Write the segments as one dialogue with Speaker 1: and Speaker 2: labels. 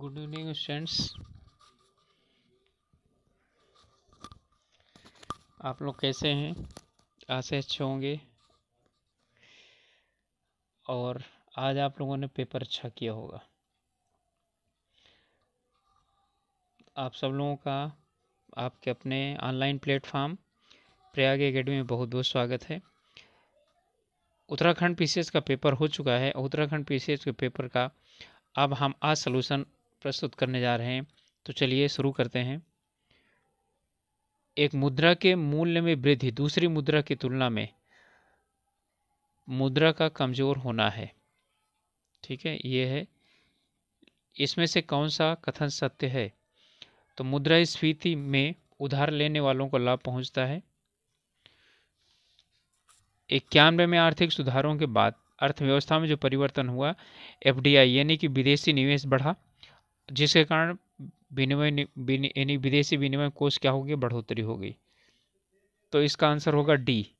Speaker 1: Good evening students. आप लोग कैसे हैं? आज से अच्छे होंगे। और आज आप लोगों ने पेपर अच्छा किया होगा। आप सब लोगों का आपके अपने ऑनलाइन प्लेटफॉर्म प्रयाग एकेडमी में बहुत बहुत स्वागत है। उत्तराखंड पीसीएस का पेपर हो चुका है। उत्तराखंड पीसीएस के पेपर का अब हम आज सलूशन प्रस्तुत करने जा रहे हैं। तो चलिए शुरू करते हैं। एक मुद्रा के मूल्य में वृद्धि दूसरी मुद्रा की तुलना में मुद्रा का कमजोर होना है। ठीक है, ये है। इसमें से कौन सा कथन सत्य है? तो मुद्रास्फीति में उधार लेने वालों को लाभ पहुंचता है। 91 में आर्थिक सुधारों के बाद अर्थव्यवस्था में जो परिवर्तन हुआ, एफडीआई यानी कि विदेशी निवेश बढ़ा, जिसके कारण यानी विदेशी विनिमय कोष क्या हो गया? बढ़ोतरी हो गई। तो इसका आंसर होगा डी।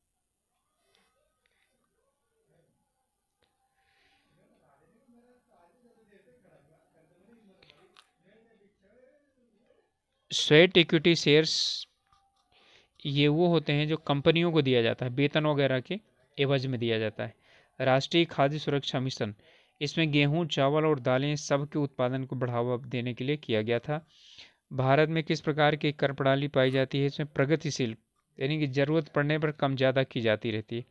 Speaker 1: स्वेट इक्विटी शेयर्स ये वो होते हैं जो कंपनियों को दिया जाता है, वेतन वगैरह के एवज में दिया जाता है। राष्ट्रीय खाद्य सुरक्षा मिशन, इसमें गेहूं, चावल और दालें सब के उत्पादन को बढ़ावा देने के लिए किया गया था। भारत में किस प्रकार की कर प्रणाली पाई जाती है? इसमें प्रगतिशील यानी कि जरूरत पड़ने पर कम ज़्यादा की जाती रहती है।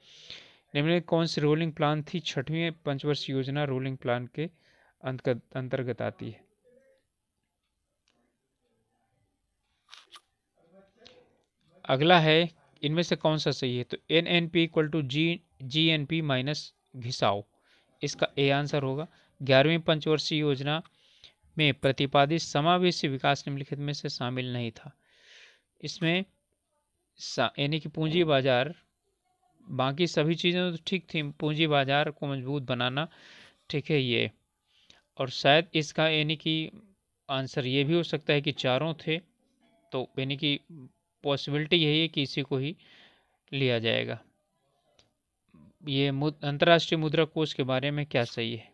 Speaker 1: निम्नलिखित कौन सी रोलिंग प्लान थी? छठवीं पंचवर्षीय योजना रोलिंग प्लान के अंतर्गत आती है। अगला है, इनमें से कौन सा सही है? तो NNP equal to GNP minus घिसाव, इसका ए आंसर होगा। 11वीं पंचवर्षीय योजना में प्रतिपादित समावेशी विकास निम्नलिखित में से शामिल नहीं था। इसमें यानी कि पूंजी बाजार, बाकी सभी चीज़ें तो ठीक थी, पूंजी बाजार को मजबूत बनाना, ठीक है ये। और शायद इसका यानी कि आंसर ये भी हो सकता है कि चारों थे, तो यानी कि पॉसिबिलिटी यही है कि इसी को ही लिया जाएगा। ये अंतर्राष्ट्रीय मुद्रा कोष के बारे में क्या सही है?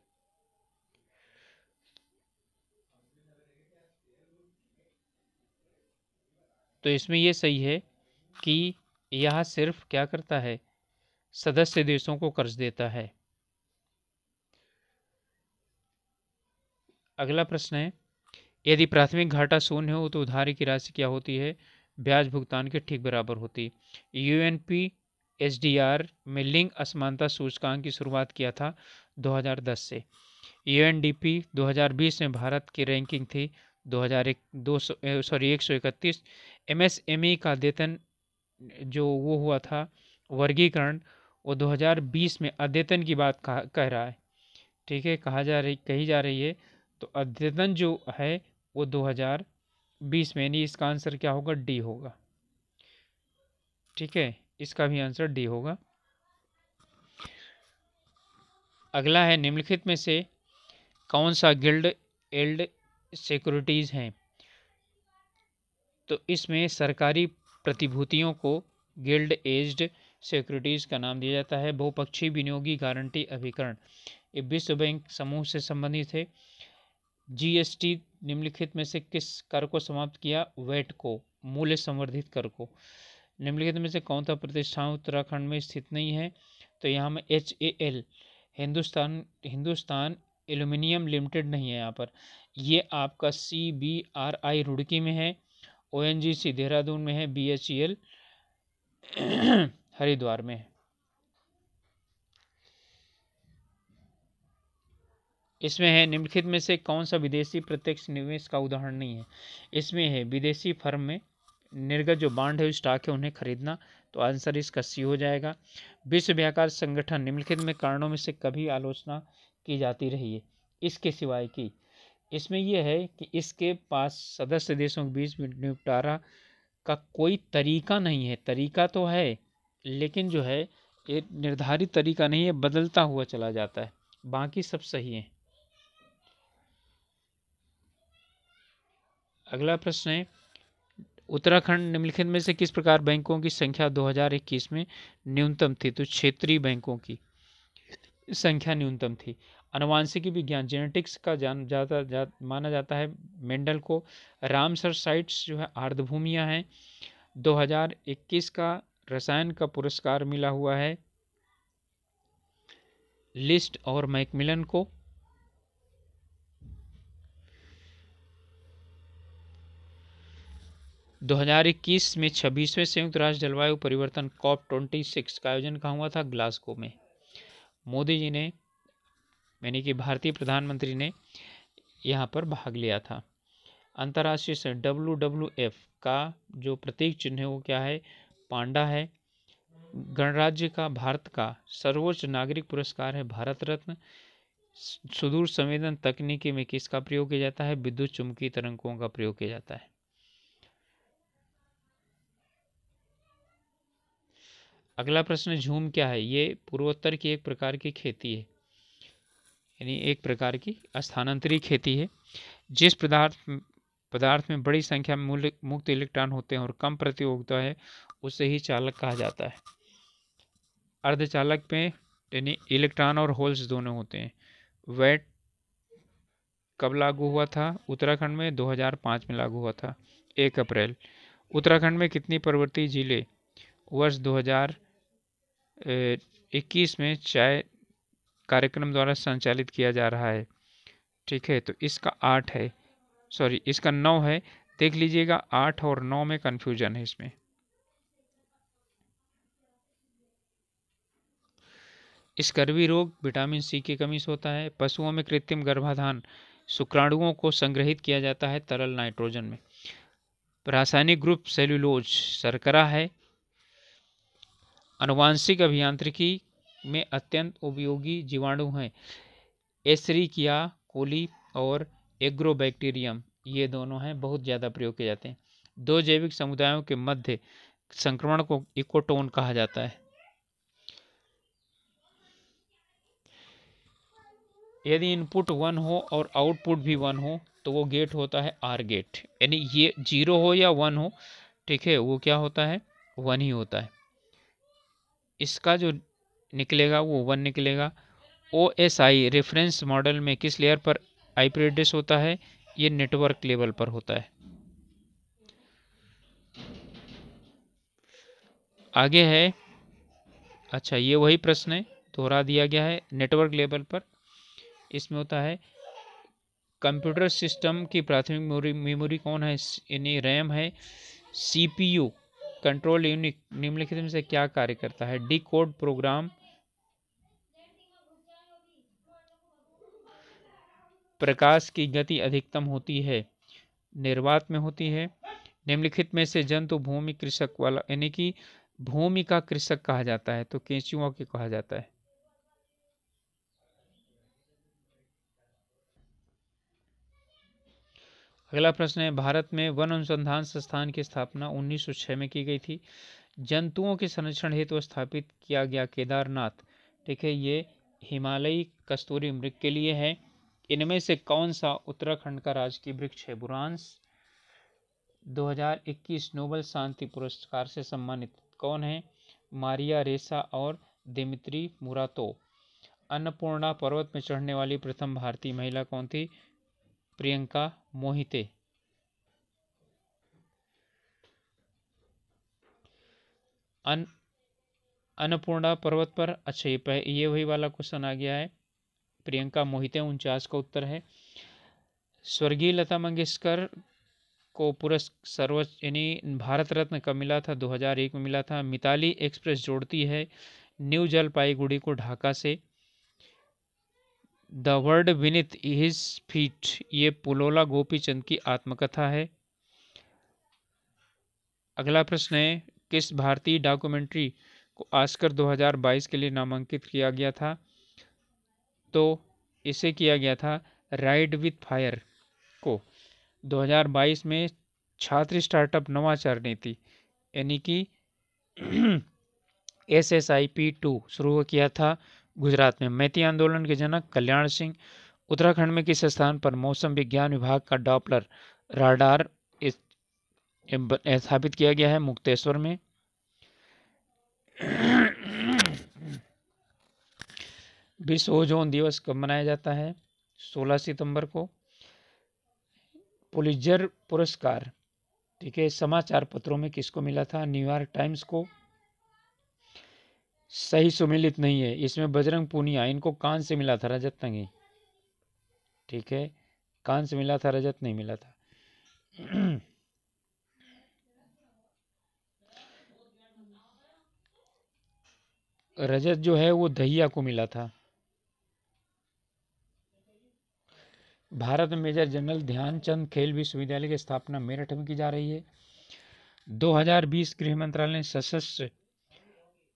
Speaker 1: तो इसमें ये सही है कि यह सिर्फ क्या करता है? सदस्य देशों को कर्ज देता है। अगला प्रश्न है, यदि प्राथमिक घाटा शून्य हो तो उधारी की राशि क्या होती है? ब्याज भुगतान के ठीक बराबर होती है। UNPSDR में लिंग असमानता सूचकांक की शुरुआत किया था 2010 से। UNDP 2020 में भारत की रैंकिंग थी 131। MSME का अद्यतन जो वो हुआ था वर्गीकरण, वो 2020 में अद्यतन की बात कह रहा है। ठीक है, कही जा रही है। तो अद्यतन जो है वो 2020 में, यानी इसका आंसर क्या होगा? डी होगा। ठीक है, इसका भी आंसर डी होगा। अगला है, निम्नलिखित में से कौन सा गिल्ड एल्ड सिक्योरिटीज हैं? तो इसमें सरकारी प्रतिभूतियों को गिल्ड एज्ड सिक्योरिटीज का नाम दिया जाता है। बहुपक्षीय विनियोगी गारंटी अभिकरण, ये विश्व बैंक समूह से संबंधित है। GST निम्नलिखित में से किस कर को समाप्त किया? वैट को, मूल्य संवर्धित कर को। निम्नलिखित में से कौन सा प्रतिष्ठान उत्तराखंड में स्थित नहीं है? तो यहाँ में HAL हिंदुस्तान एल्यूमिनियम लिमिटेड नहीं है यहाँ पर। ये आपका CBRI रुड़की में है, ONGC देहरादून में है, BHEL हरिद्वार में है। इसमें है, निम्नलिखित में से कौन सा विदेशी प्रत्यक्ष निवेश का उदाहरण नहीं है? इसमें है विदेशी फर्म में निर्गत जो बांड है, स्टॉक है, उन्हें खरीदना। तो आंसर इसका सी हो जाएगा। विश्व व्यापार संगठन निम्नलिखित में कारणों में से कभी आलोचना की जाती रही है, इसके सिवाय की? इसमें यह है कि इसके पास सदस्य देशों के बीच निपटारा का कोई तरीका नहीं है। तरीका तो है, लेकिन जो है ये निर्धारित तरीका नहीं है, बदलता हुआ चला जाता है। बाकी सब सही है। अगला प्रश्न है, उत्तराखंड निम्नलिखित में से किस प्रकार बैंकों की संख्या 2021 में न्यूनतम थी? तो क्षेत्रीय बैंकों की। संख्या न्यूनतम थी। आनुवांशिकी विज्ञान जेनेटिक्स का माना जाता है मेंडल को। रामसर साइट्स जो है आर्द्रभूमियां हैं। 2021 का रसायन का पुरस्कार मिला हुआ है लिस्ट और मैकमिलन को। दो 2021 में 26वें संयुक्त राष्ट्र जलवायु परिवर्तन COP26 का आयोजन कहाँ हुआ था? ग्लासगो में। मोदी जी ने यानी कि भारतीय प्रधानमंत्री ने यहाँ पर भाग लिया था। अंतर्राष्ट्रीय WWF का जो प्रतीक चिन्ह है वो क्या है? पांडा है। गणराज्य का भारत का सर्वोच्च नागरिक पुरस्कार है भारत रत्न। सुदूर संवेदन तकनीकी में किसका प्रयोग किया जाता है? विद्युत चुंबकीय तरंगों का प्रयोग किया जाता है। अगला प्रश्न, झूम क्या है? ये पूर्वोत्तर की एक प्रकार की खेती है, यानी एक प्रकार की स्थानांतरित खेती है। जिस पदार्थ में बड़ी संख्या में मुक्त इलेक्ट्रॉन होते हैं और कम प्रतियोगिता है उसे ही चालक कहा जाता है। अर्धचालक में यानी इलेक्ट्रॉन और होल्स दोनों होते हैं। वैट कब लागू हुआ था? उत्तराखंड में 2005 में लागू हुआ था 1 अप्रैल। उत्तराखंड में कितनी पर्वतीय झीलें वर्ष 2021 में चाय कार्यक्रम द्वारा संचालित किया जा रहा है? ठीक है, तो इसका 8 है, सॉरी इसका 9 है। देख लीजिएगा 8 और 9 में कंफ्यूजन है इसमें। स्कर्वी रोग विटामिन सी की कमी से होता है। पशुओं में कृत्रिम गर्भाधान शुक्राणुओं को संग्रहित किया जाता है तरल नाइट्रोजन में। रासायनिक ग्रुप सेल्यूलोज शर्करा है। आनुवांशिक अभियांत्रिकी में अत्यंत उपयोगी जीवाणु हैं एस्चेरिचिया कोली और एग्रोबैक्टीरियम, ये दोनों हैं, बहुत ज़्यादा प्रयोग किए जाते हैं। दो जैविक समुदायों के मध्य संक्रमण को इकोटोन कहा जाता है। यदि इनपुट 1 हो और आउटपुट भी 1 हो तो वो गेट होता है आर गेट, यानी ये 0 हो या 1 हो, ठीक है, वो क्या होता है? 1 ही होता है। इसका जो निकलेगा वो 1 निकलेगा। OSI रेफरेंस मॉडल में किस लेयर पर IP एड्रेस होता है? ये नेटवर्क लेवल पर होता है। आगे है, अच्छा ये वही प्रश्न है, दोहरा दिया गया है। नेटवर्क लेवल पर इसमें होता है कंप्यूटर सिस्टम की प्राथमिक मेमोरी कौन है? यानी रैम है। CPU कंट्रोल यूनिट निम्नलिखित में से क्या कार्य करता है? डिकोड प्रोग्राम, प्रकाश की गति अधिकतम होती है निर्वात में होती है। निम्नलिखित में से जंतु भूमि कृषक वाला यानी कि भूमि का कृषक कहा जाता है, तो केंचुओं के कहा जाता है। अगला प्रश्न है, भारत में वन अनुसंधान संस्थान की स्थापना 1906 में की गई थी। जंतुओं के संरक्षण हेतु स्थापित किया गया केदारनाथ, ठीक है, ये हिमालयी कस्तूरी मृग के लिए है। इनमें से कौन सा उत्तराखंड का राजकीय वृक्ष है? बुरांस। 2021 नोबेल शांति पुरस्कार से सम्मानित कौन है? मारिया रेसा और दिमित्री मुरातोव। अन्नपूर्णा पर्वत में चढ़ने वाली प्रथम भारतीय महिला कौन थी? प्रियंका मोहिते। अन्नपूर्णा पर्वत पर, अच्छा ये वही वाला क्वेश्चन आ गया है। प्रियंका मोहिते 49 का उत्तर है। स्वर्गीय लता मंगेशकर को सर्वोच्च यानी भारत रत्न कब मिला था? 2001 में मिला था। मिताली एक्सप्रेस जोड़ती है न्यू जलपाईगुड़ी को ढाका से। The world beneath his feet, ये पुलोला गोपीचंद की आत्मकथा है। अगला प्रश्न है, किस भारतीय डॉक्यूमेंट्री को ऑस्कर 2022 के लिए नामांकित किया गया था? तो इसे किया गया था राइड विथ फायर को। 2022 में छात्र स्टार्टअप नवाचार नीति यानी कि SSIP2 शुरू किया था गुजरात में। मैती आंदोलन के जनक कल्याण सिंह। उत्तराखंड में किस स्थान पर मौसम विज्ञान विभाग का डॉपलर राडार स्थापित किया गया है? मुक्तेश्वर में। विश्व ओजोन दिवस कब मनाया जाता है? 16 सितंबर को। पुलित्जर पुरस्कार, ठीक है, समाचार पत्रों में किसको मिला था? न्यूयॉर्क टाइम्स को। सही सुमेलित नहीं है, इसमें बजरंग पूनिया, इनको कांस्य से मिला था, रजत नहीं। ठीक है, कांस्य से मिला था, रजत नहीं मिला था। रजत जो है वो दहिया को मिला था। भारत में मेजर जनरल ध्यानचंद खेल विश्वविद्यालय की स्थापना मेरठ में की जा रही है। 2020 गृह मंत्रालय ने सशस्त्र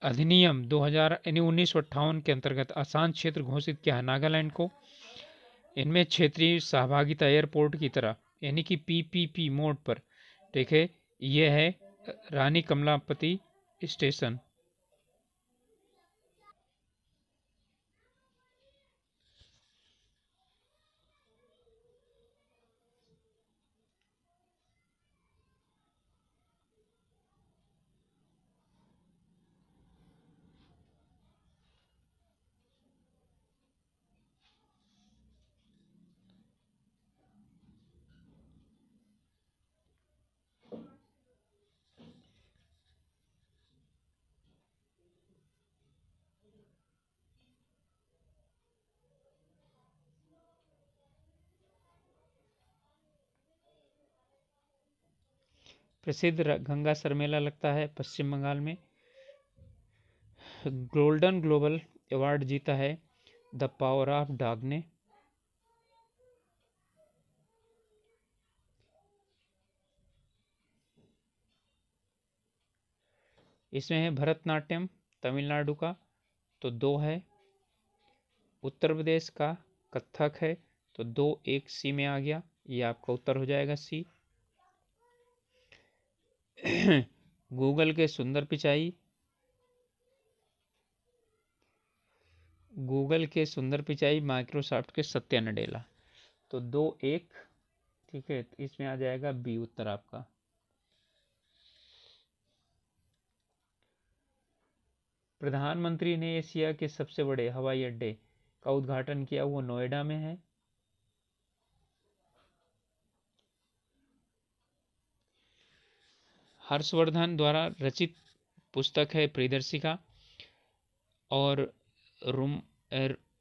Speaker 1: अधिनियम 1958 के अंतर्गत आसान क्षेत्र घोषित किया है नागालैंड को। इनमें क्षेत्रीय सहभागिता एयरपोर्ट की तरह यानी कि पीपीपी मोड पर, ठीक है, यह है रानी कमलापति स्टेशन। प्रसिद्ध गंगासर मेला लगता है पश्चिम बंगाल में। गोल्डन ग्लोबल अवार्ड जीता है द पावर ऑफ डॉग ने। इसमें है भरतनाट्यम तमिलनाडु का, तो 2 है। उत्तर प्रदेश का कथक है, तो 2-1 सी में आ गया, ये आपका उत्तर हो जाएगा सी। गूगल के सुंदर पिचाई, गूगल के सुंदर पिचाई, माइक्रोसॉफ्ट के सत्या नडेला, तो 2-1, ठीक है, इसमें आ जाएगा बी उत्तर आपका। प्रधानमंत्री ने एशिया के सबसे बड़े हवाई अड्डे का उद्घाटन किया, वो नोएडा में है। हर्षवर्धन द्वारा रचित पुस्तक है प्रियदर्शिका। और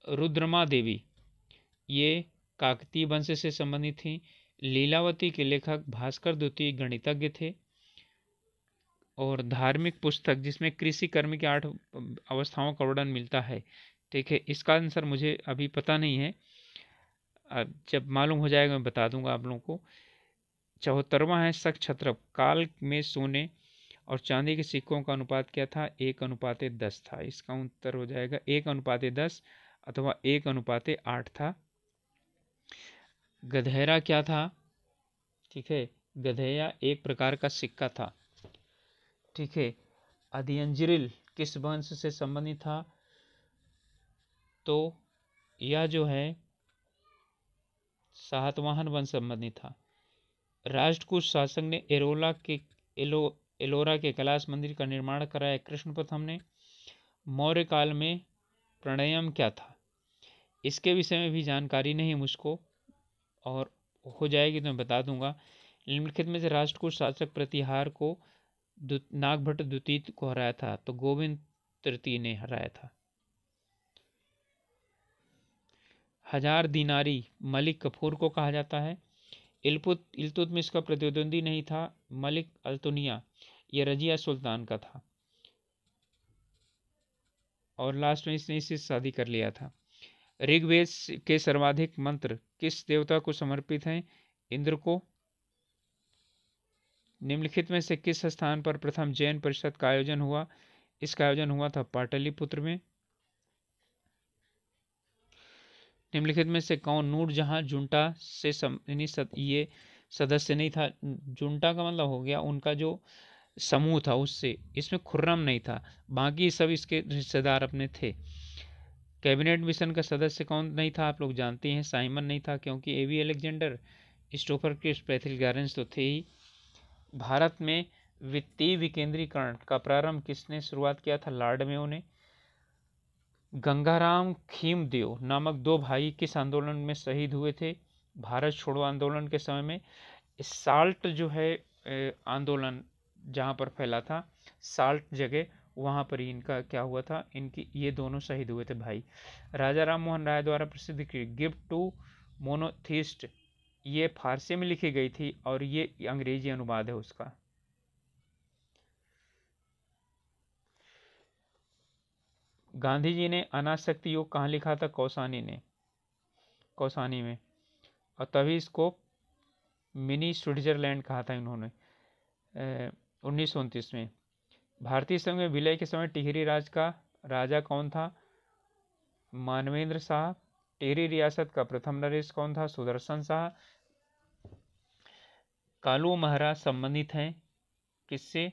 Speaker 1: रुद्रमा देवी, ये काकतीय वंश से संबंधित थी। लीलावती के लेखक भास्कर द्वितीय गणितज्ञ थे। और धार्मिक पुस्तक जिसमें कृषि कर्म की 8 अवस्थाओं का वर्णन मिलता है, ठीक है, इसका आंसर मुझे अभी पता नहीं है, जब मालूम हो जाएगा मैं बता दूंगा आप लोगों को। 74वां है शक छत्रप, काल में सोने और चांदी के सिक्कों का अनुपात क्या था? 1:10 था। इसका उत्तर हो जाएगा 1:10 अथवा 1:8 था। गधेरा क्या था? ठीक है, गधेया एक प्रकार का सिक्का था। ठीक है, अधियंजरिल किस वंश से संबंधित था? तो यह जो है सातवाहन वंश संबंधित था। राष्ट्रकूट शासक ने एलोरा के कैलाश मंदिर का निर्माण कराया कृष्ण प्रथम ने। मौर्य काल में प्रणयम क्या था? इसके विषय में भी जानकारी नहीं मुझको, और हो जाएगी तो मैं बता दूंगा। निम्नलिखित में से राष्ट्रकूट शासक प्रतिहार को नागभट्ट द्वितीय को हराया था, तो गोविंद तृतीय ने हराया था। हजार दिनारी मलिक कफूर को कहा जाता है। इल्तुतमिश का प्रतिद्वंदी नहीं था मलिक अल्तुनिया, यह रजिया सुल्तान का था, और लास्ट में इसने इससे शादी कर लिया था। ऋग्वेद के सर्वाधिक मंत्र किस देवता को समर्पित हैं? इंद्र को। निम्नलिखित में से किस स्थान पर प्रथम जैन परिषद का आयोजन हुआ? इसका आयोजन हुआ था पाटलिपुत्र में। निम्नलिखित में से कौन नूरजहां जुंटा से ये सदस्य नहीं था? जुंटा का मतलब हो गया उनका जो समूह था उससे, इसमें खुर्रम नहीं था, बाकी सब इसके रिश्तेदार अपने थे। कैबिनेट मिशन का सदस्य कौन नहीं था? आप लोग जानते हैं, साइमन नहीं था, क्योंकि एवी अलेक्जेंडर स्टोफर क्रिप्स पैथिल गारेंस तो थे ही। भारत में वित्तीय विकेंद्रीकरण का प्रारंभ किसने शुरुआत किया था? लॉर्ड मेयो ने। गंगाराम खीमदेव नामक दो भाई किस आंदोलन में शहीद हुए थे? भारत छोड़ो आंदोलन के समय में। साल्ट जो है आंदोलन जहाँ पर फैला था, साल्ट जगह, वहाँ पर ही इनका क्या हुआ था, इनकी ये दोनों शहीद हुए थे भाई। राजा राम मोहन राय द्वारा प्रसिद्ध की गिफ्ट टू मोनोथिस्ट, ये फारसी में लिखी गई थी और ये अंग्रेजी अनुवाद है उसका। गांधी जी ने अनासक्ति योग कहाँ लिखा था? कौसानी में, और तभी इसको मिनी स्विट्जरलैंड कहा था इन्होंने 1929 में। भारतीय संघ में विलय के समय टिहरी राज का राजा कौन था? मानवेंद्र शाह। टिहरी रियासत का प्रथम नरेश कौन था? सुदर्शन शाह। कालू महाराज संबंधित हैं किससे?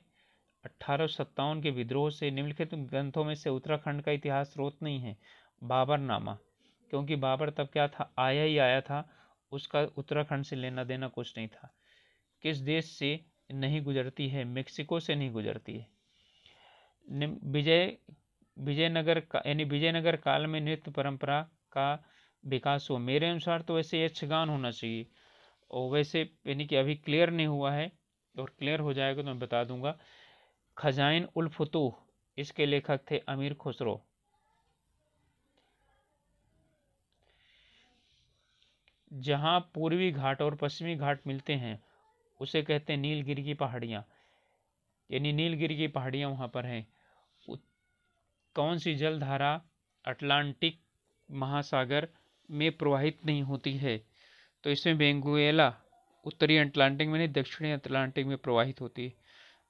Speaker 1: 1857 के विद्रोह से। निम्नलिखित ग्रंथों में से उत्तराखंड का इतिहास स्रोत नहीं है। बाबरनामा, क्योंकि बाबर तब क्या था, आया ही आया था, उसका उत्तराखंड से लेना देना कुछ नहीं था। किस देश से नहीं गुजरती है? मेक्सिको से नहीं गुजरती है। विजयनगर यानी विजयनगर काल में नृत्य परंपरा का विकास हुआ। मेरे अनुसार तो वैसे यक्षगान होना चाहिए, और वैसे यानी कि अभी क्लियर नहीं हुआ है, और क्लियर हो जाएगा तो मैं बता दूंगा। खजाइन उल फुतूह, इसके लेखक थे अमीर खुसरो। जहां पूर्वी घाट और पश्चिमी घाट मिलते हैं उसे कहते हैं नीलगिरी की पहाड़ियां, यानी नीलगिरी की पहाड़ियां वहां पर हैं। कौन सी जलधारा अटलांटिक महासागर में प्रवाहित नहीं होती है? तो इसमें वेनेजुएला उत्तरी अटलांटिक में नहीं, दक्षिणी अटलांटिक में प्रवाहित होती है।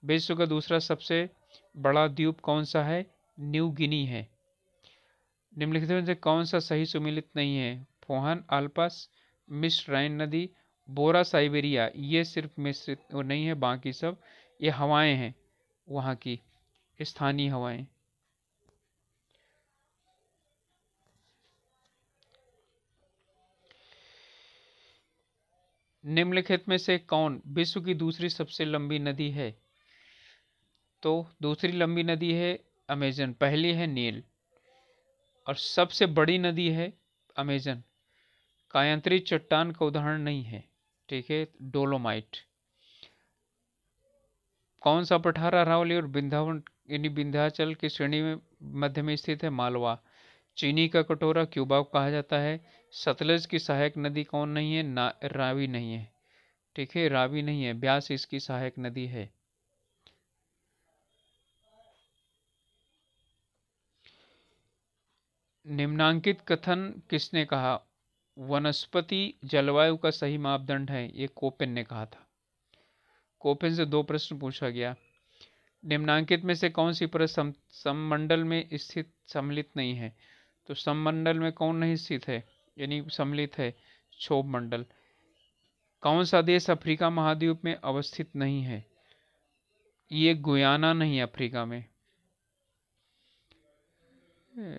Speaker 1: विश्व का दूसरा सबसे बड़ा द्वीप कौन सा है? न्यू गिनी है। निम्नलिखित में से कौन सा सही सुमेलित नहीं है? फोहन अल्पस, मिस्र राइन नदी, बोरा साइबेरिया, ये सिर्फ मिश्रित नहीं है, बाकी सब ये हवाएं हैं, वहाँ की स्थानीय हवाएं। निम्नलिखित में से कौन विश्व की दूसरी सबसे लंबी नदी है? तो दूसरी लंबी नदी है अमेजन, पहली है नील, और सबसे बड़ी नदी है अमेजन। कायांतरी चट्टान का उदाहरण नहीं है, ठीक है, डोलोमाइट। कौन सा पठार अरावली और विंध्यावन यानी विंध्याचल की श्रेणी में मध्य में स्थित है? मालवा। चीनी का कटोरा क्यूबा को कहा जाता है। सतलज की सहायक नदी कौन नहीं है? रावी नहीं है, ठीक है, रावी नहीं है, ब्यास इसकी सहायक नदी है। निम्नांकित कथन किसने कहा? वनस्पति जलवायु का सही मापदंड है, ये कोपेन ने कहा था। कोपेन से दो प्रश्न पूछा गया। निम्नांकित में से कौन सी परत सममंडल में स्थित सम्मिलित नहीं है? तो सममंडल में कौन नहीं स्थित है यानी सम्मिलित है? क्षोभ मंडल। कौन सा देश अफ्रीका महाद्वीप में अवस्थित नहीं है? ये गुयाना नहीं, अफ्रीका में।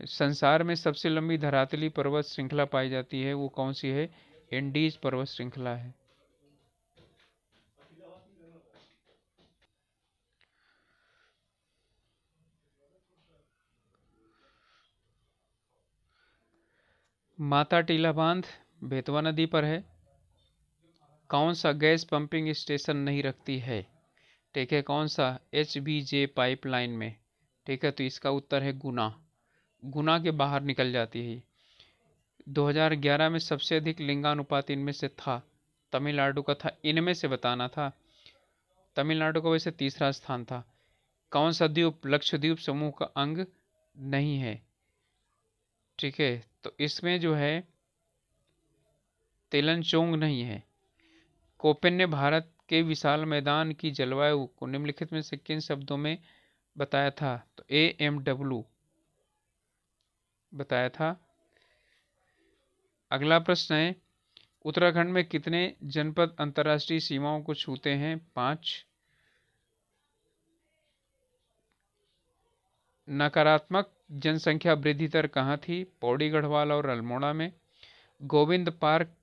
Speaker 1: संसार में सबसे लंबी धरातली पर्वत श्रृंखला पाई जाती है, वो कौन सी है? एंडीज पर्वत श्रृंखला है। माता टीला बांध बेतवा नदी पर है। कौन सा गैस पंपिंग स्टेशन नहीं रखती है? ठीक है, कौन सा? HBJ पाइपलाइन में, ठीक है, तो इसका उत्तर है गुना। गुना के बाहर निकल जाती है। 2011 में सबसे अधिक लिंगानुपात इनमें से था, तमिलनाडु का था, इनमें से बताना था। तमिलनाडु का वैसे तीसरा स्थान था। कौन सा द्वीप लक्षद्वीप समूह का अंग नहीं है? ठीक है, तो इसमें जो है तेलनचोंग नहीं है। कोपेन ने भारत के विशाल मैदान की जलवायु को निम्नलिखित में से किन शब्दों में बताया था? तो AMW बताया था। अगला प्रश्न है, उत्तराखंड में कितने जनपद अंतर्राष्ट्रीय सीमाओं को छूते हैं? 5। नकारात्मक जनसंख्या वृद्धि दर कहाँ थी? पौड़ी गढ़वाल और अल्मोड़ा में। गोविंद पार्क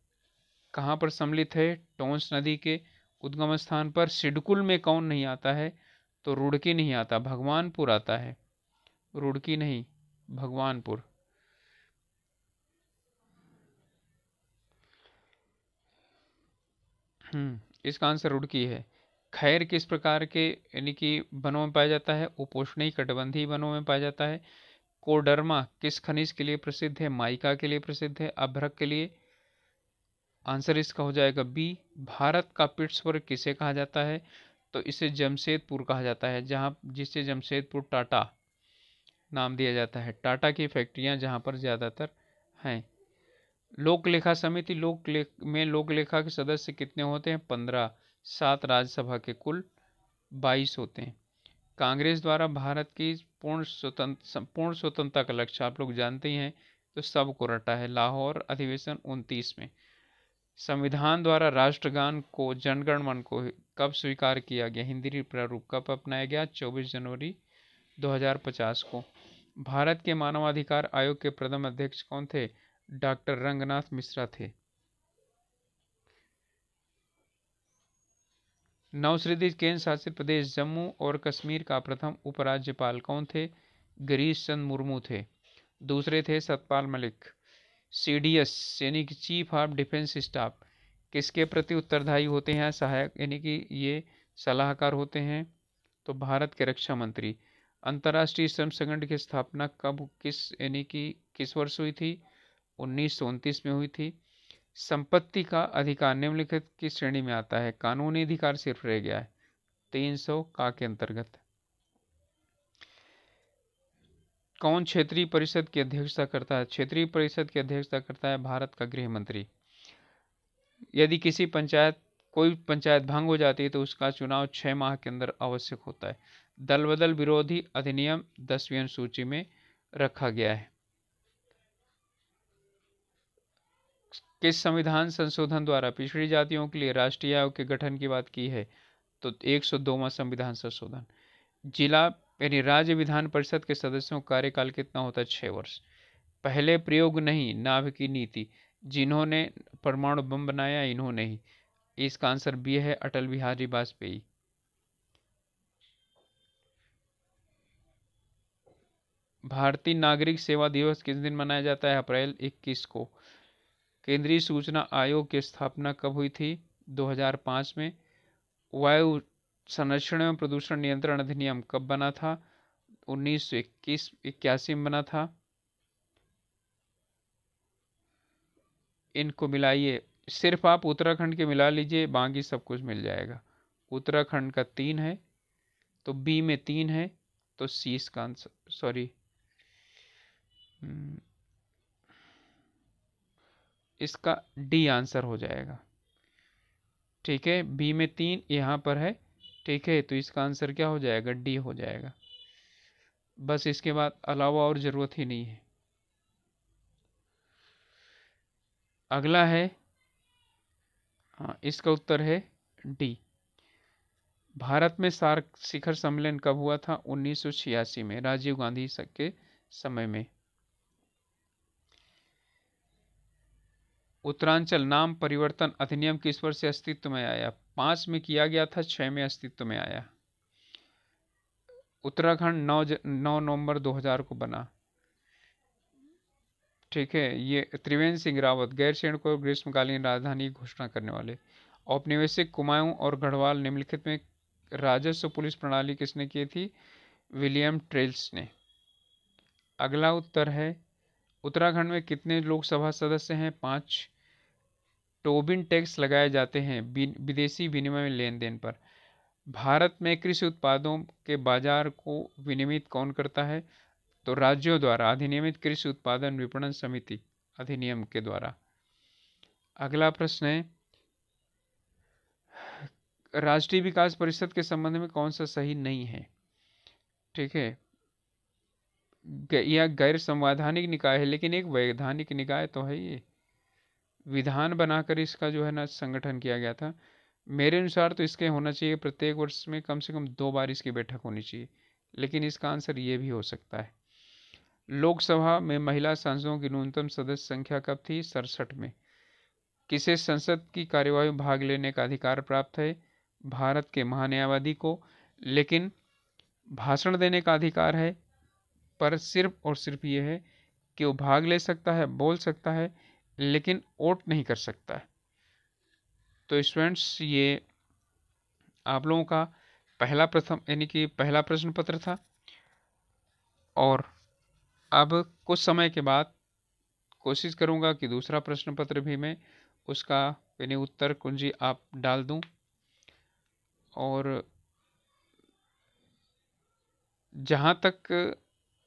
Speaker 1: कहाँ पर सम्मिलित है? टोंस नदी के उद्गम स्थान पर। सिडकुल में कौन नहीं आता है? तो रुड़की नहीं आता, भगवानपुर आता है। रुड़की नहीं, भगवानपुर। इसका आंसर रुड़की है। खैर किस प्रकार के यानी कि वनों में पाया जाता है? उपोष्णीय कटिबंधीय वनों में पाया जाता है। कोडरमा किस खनिज के लिए प्रसिद्ध है? माइका के लिए प्रसिद्ध है, अभ्रक के लिए। आंसर इसका हो जाएगा बी। भारत का पिट्सबर्ग किसे कहा जाता है? तो इसे जमशेदपुर कहा जाता है, जहाँ जिसे जमशेदपुर टाटा नाम दिया जाता है। टाटा की फैक्ट्रियां जहाँ पर ज़्यादातर हैं। लोक लेखा समिति लोक लेखा के सदस्य कितने होते हैं? 15। 7 राज्यसभा के कुल 22 होते हैं। कांग्रेस द्वारा भारत की पूर्ण स्वतंत्रता का लक्ष्य आप लोग जानते ही हैं, तो सबको रटा है। लाहौर अधिवेशन 29 में। संविधान द्वारा राष्ट्रगान को जनगण मन को कब स्वीकार किया गया? हिंदी प्रारूप कब अपनाया गया? 24 जनवरी 2050 को। भारत के मानवाधिकार आयोग के प्रथम अध्यक्ष कौन थे? डॉक्टर रंगनाथ मिश्रा थे। नवसृजित केंद्र शासित प्रदेश जम्मू और कश्मीर का प्रथम उपराज्यपाल कौन थे? गिरीश चंद्र मुर्मू थे। दूसरे थे सतपाल मलिक। सीडीएस यानी कि चीफ ऑफ डिफेंस स्टाफ किसके प्रति उत्तरदायी होते हैं? सहायक यानी कि ये सलाहकार होते हैं, तो भारत के रक्षा मंत्री। अंतर्राष्ट्रीय श्रम संगठन की स्थापना कब यानी कि किस वर्ष हुई थी? 1929 में हुई थी। संपत्ति का अधिकार निम्नलिखित की श्रेणी में आता है? कानूनी अधिकार सिर्फ रह गया है 300 का के अंतर्गत। कौन क्षेत्रीय परिषद की अध्यक्षता करता है? क्षेत्रीय परिषद की अध्यक्षता करता है भारत का गृह मंत्री। यदि कोई पंचायत भंग हो जाती है तो उसका चुनाव 6 माह के अंदर आवश्यक होता है। दल बदल विरोधी अधिनियम 10वीं अनुसूची में रखा गया है। किस संविधान संशोधन द्वारा पिछड़ी जातियों के लिए राष्ट्रीय आयोग के गठन की बात की है? तो 102वां संविधान संशोधन। जिला यानी राज्य विधान परिषद के सदस्यों का कार्यकाल कितना होता है? 6 वर्ष। पहले प्रयोग नहीं, नाभिक की नीति। जिन्होंने परमाणु बम बनाया इन्होंने ही। इसका आंसर बी है, अटल बिहारी वाजपेयी। भारतीय नागरिक सेवा दिवस किस दिन मनाया जाता है? अप्रैल 21 को। केंद्रीय सूचना आयोग की स्थापना कब हुई थी? 2005 में। वायु संरक्षण एवं प्रदूषण नियंत्रण अधिनियम कब बना था? 1981 में बना था। इनको मिलाइए, सिर्फ आप उत्तराखंड के मिला लीजिए, बाकी सब कुछ मिल जाएगा। उत्तराखंड का 3 है, तो बी में 3 है, तो सी इसका आंसर, सॉरी इसका डी आंसर हो जाएगा। ठीक है, बी में 3 यहाँ पर है। ठीक है, तो इसका आंसर क्या हो जाएगा? डी हो जाएगा। बस इसके बाद अलावा और जरूरत ही नहीं है। अगला है, हाँ इसका उत्तर है डी। भारत में सार्क शिखर सम्मेलन कब हुआ था? 1986 में, राजीव गांधी के समय में। उत्तरांचल नाम परिवर्तन अधिनियम किस वर्ष से अस्तित्व में आया? 5 में किया गया था, 6 में अस्तित्व में आया। उत्तराखंड 9 नवंबर 2000 को बना। ठीक है, ये त्रिवेंद्र सिंह रावत गैरसैंण को ग्रीष्मकालीन राजधानी की घोषणा करने वाले। औपनिवेशिक कुमाऊं और गढ़वाल निम्नलिखित में राजस्व पुलिस प्रणाली किसने की थी? विलियम ट्रेल्स ने। अगला उत्तर है, उत्तराखंड में कितने लोकसभा सदस्य हैं? 5। टोबिन टैक्स लगाए जाते हैं विदेशी विनिमय लेन देन पर। भारत में कृषि उत्पादों के बाजार को विनियमित कौन करता है? तो राज्यों द्वारा अधिनियमित कृषि उत्पादन विपणन समिति अधिनियम के द्वारा। अगला प्रश्न है, राष्ट्रीय विकास परिषद के संबंध में कौन सा सही नहीं है? ठीक है, यह गैर संवैधानिक निकाय है, लेकिन एक वैधानिक निकाय तो है। ये विधान बनाकर इसका जो है ना संगठन किया गया था। मेरे अनुसार तो इसके होना चाहिए प्रत्येक वर्ष में कम से कम 2 बार इसकी बैठक होनी चाहिए, लेकिन इसका आंसर ये भी हो सकता है। लोकसभा में महिला सांसदों की न्यूनतम सदस्य संख्या कब थी? 67 में। किसे संसद की कार्यवाही में भाग लेने का अधिकार प्राप्त है? भारत के महान्यायवादी को, लेकिन भाषण देने का अधिकार है, पर सिर्फ और सिर्फ ये है कि वो भाग ले सकता है, बोल सकता है, लेकिन वोट नहीं कर सकता है। तो स्टूडेंट्स ये आप लोगों का पहला प्रथम यानी कि पहला प्रश्न पत्र था, और अब कुछ समय के बाद कोशिश करूंगा कि दूसरा प्रश्न पत्र भी मैं उसका यानी उत्तर कुंजी आप डाल दूं। और जहाँ तक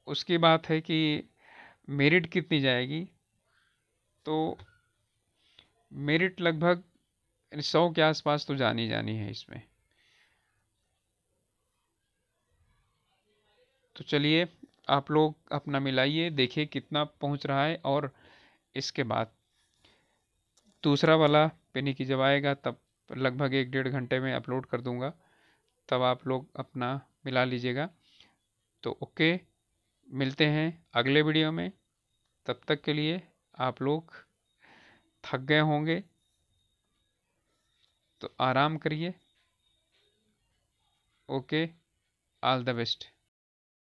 Speaker 1: उसकी बात है कि मेरिट कितनी जाएगी, तो मेरिट लगभग 100 के आसपास तो जानी जानी है इसमें। तो चलिए आप लोग अपना मिलाइए, देखिए कितना पहुंच रहा है, और इसके बाद दूसरा वाला पेनी की जब आएगा तब लगभग 1 डेढ़ घंटे में अपलोड कर दूंगा, तब आप लोग अपना मिला लीजिएगा। तो ओके, मिलते हैं अगले वीडियो में। तब तक के लिए आप लोग थक गए होंगे तो आराम करिए। Okay, all the best.